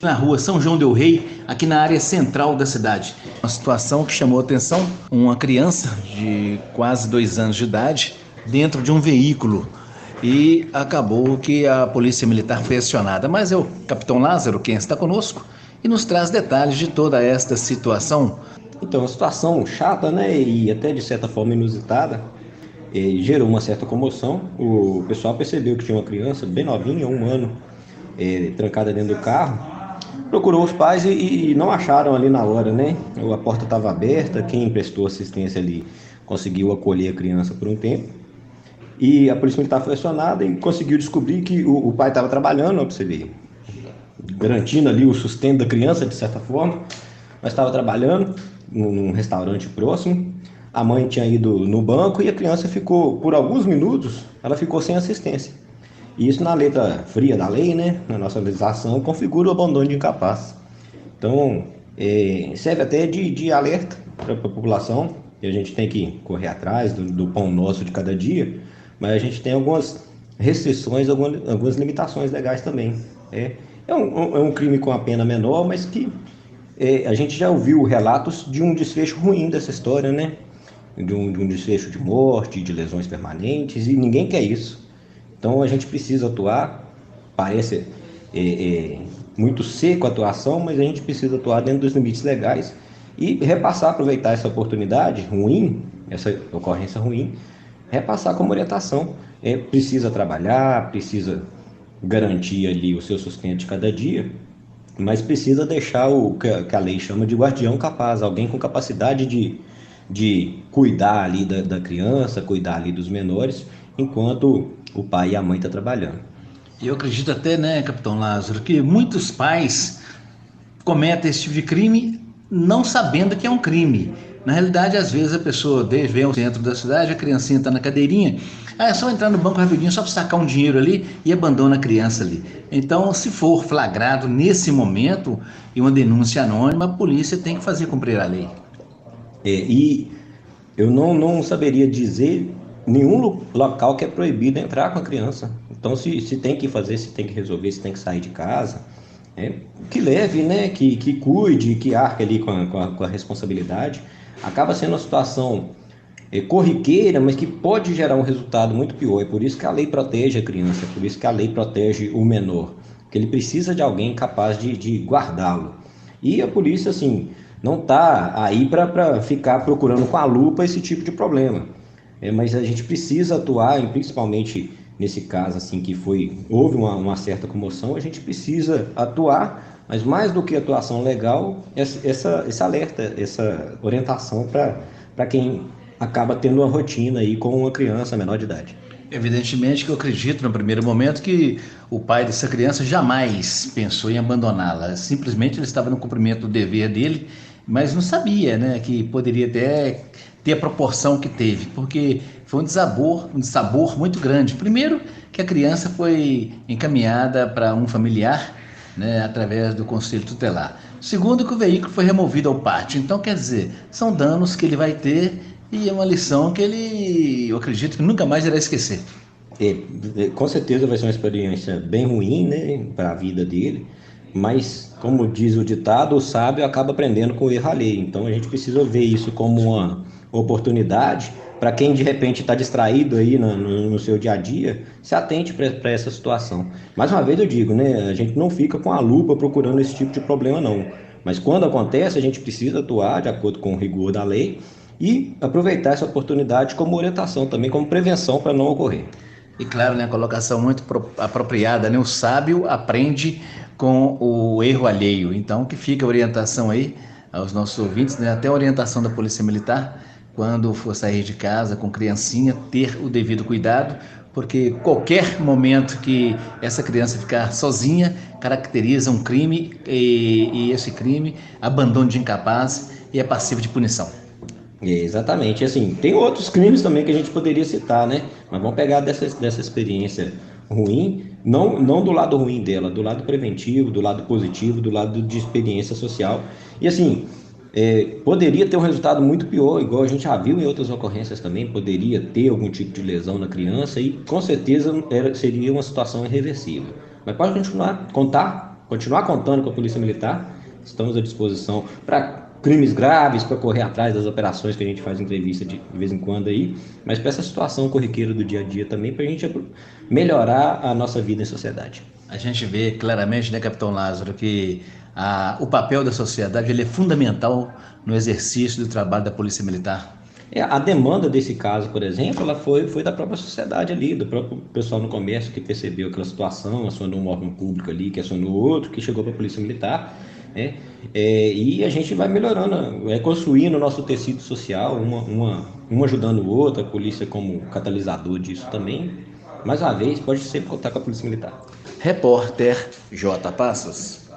Na rua São João del Rei, aqui na área central da cidade. Uma situação que chamou a atenção, uma criança de quase 2 anos de idade dentro de um veículo e acabou que a polícia militar foi acionada. Mas é o capitão Lázaro quem está conosco e nos traz detalhes de toda esta situação. Então, uma situação chata, né, e até de certa forma inusitada, gerou uma certa comoção. O pessoal percebeu que tinha uma criança bem novinha, 1 ano, trancada dentro do carro. Procurou os pais e não acharam ali na hora, né? A porta estava aberta, quem prestou assistência ali conseguiu acolher a criança por um tempo. E a polícia militar foi acionada e conseguiu descobrir que o pai estava trabalhando, ó, pra você ver, garantindo ali o sustento da criança de certa forma, mas estava trabalhando num restaurante próximo. A mãe tinha ido no banco e a criança ficou, por alguns minutos, ela ficou sem assistência. E isso na letra fria da lei, né, na nossa legislação, configura o abandono de incapaz. Então, serve até de alerta para a população, e a gente tem que correr atrás do pão nosso de cada dia, mas a gente tem algumas restrições, algumas limitações legais também. É um crime com a pena menor, mas que a gente já ouviu relatos de um desfecho ruim dessa história, né? De um desfecho de morte, de lesões permanentes, e ninguém quer isso. Então a gente precisa atuar. Parece muito seco a atuação, mas a gente precisa atuar dentro dos limites legais e repassar, aproveitar essa oportunidade ruim, essa ocorrência ruim, repassar como orientação. Precisa trabalhar, precisa garantir ali o seu sustento de cada dia, mas precisa deixar o que a lei chama de guardião capaz, alguém com capacidade de cuidar ali da criança, cuidar ali dos menores, enquanto o pai e a mãe estão trabalhando. E eu acredito até, né, capitão Lázaro, que muitos pais cometem esse tipo de crime não sabendo que é um crime. Na realidade, às vezes a pessoa vem ao centro da cidade, a criancinha está na cadeirinha, é só entrar no banco rapidinho, só para sacar um dinheiro ali e abandona a criança ali. Então, se for flagrado nesse momento e uma denúncia anônima, a polícia tem que fazer cumprir a lei. E eu não saberia dizer nenhum local que é proibido entrar com a criança. Então, se tem que fazer, se tem que resolver, se tem que sair de casa, que leve, né? Que cuide, que arque ali com a responsabilidade. Acaba sendo uma situação corriqueira, mas que pode gerar um resultado muito pior. É por isso que a lei protege a criança, é por isso que a lei protege o menor, que ele precisa de alguém capaz de guardá-lo. E a polícia, assim, não está aí para ficar procurando com a lupa esse tipo de problema. Mas a gente precisa atuar, e principalmente nesse caso assim que houve uma certa comoção, a gente precisa atuar, mas mais do que atuação legal, esse alerta, essa orientação para quem acaba tendo uma rotina aí com uma criança menor de idade. Evidentemente que eu acredito no primeiro momento que o pai dessa criança jamais pensou em abandoná-la. Simplesmente ele estava no cumprimento do dever dele, mas não sabia, né, que poderia até ter a proporção que teve, porque foi um dissabor muito grande. Primeiro, que a criança foi encaminhada para um familiar, né, através do conselho tutelar. Segundo, que o veículo foi removido ao pátio. Então, quer dizer, são danos que ele vai ter e é uma lição que eu acredito que nunca mais irá esquecer. Com certeza vai ser uma experiência bem ruim, né, para a vida dele, mas como diz o ditado, o sábio acaba aprendendo com o erro alheio. Então a gente precisa ver isso como uma oportunidade para quem de repente está distraído aí no seu dia a dia, se atente para essa situação. Mais uma vez eu digo, né, a gente não fica com a lupa procurando esse tipo de problema não, mas quando acontece a gente precisa atuar de acordo com o rigor da lei e aproveitar essa oportunidade como orientação também, como prevenção para não ocorrer. E claro, né, a colocação muito apropriada, né? O sábio aprende com o erro alheio. Então, que fica a orientação aí aos nossos ouvintes, né? Até a orientação da Polícia Militar, quando for sair de casa com criancinha, ter o devido cuidado, porque qualquer momento que essa criança ficar sozinha caracteriza um crime e esse crime, abandono de incapaz e é passivo de punição. Exatamente, assim, tem outros crimes também que a gente poderia citar, né? Mas vamos pegar dessa experiência ruim, não do lado ruim dela, do lado preventivo, do lado positivo, do lado de experiência social. E assim, poderia ter um resultado muito pior, igual a gente já viu em outras ocorrências também, poderia ter algum tipo de lesão na criança e com certeza seria uma situação irreversível. Mas pode continuar, contar? continuar contando com a Polícia Militar. Estamos à disposição para crimes graves, para correr atrás das operações que a gente faz entrevista de vez em quando aí, mas para essa situação corriqueira do dia a dia também, para a gente melhorar a nossa vida em sociedade. A gente vê claramente, né, Capitão Lázaro, que o papel da sociedade ele é fundamental no exercício do trabalho da Polícia Militar. A demanda desse caso, por exemplo, ela foi da própria sociedade ali, do próprio pessoal no comércio que percebeu aquela situação, acionou um órgão público ali, que acionou outro, que chegou para a Polícia Militar, né? E a gente vai melhorando, construindo o nosso tecido social, uma ajudando o outro, a polícia como catalisador disso também. Mais uma vez, pode sempre contar com a Polícia Militar. Repórter J. Passos.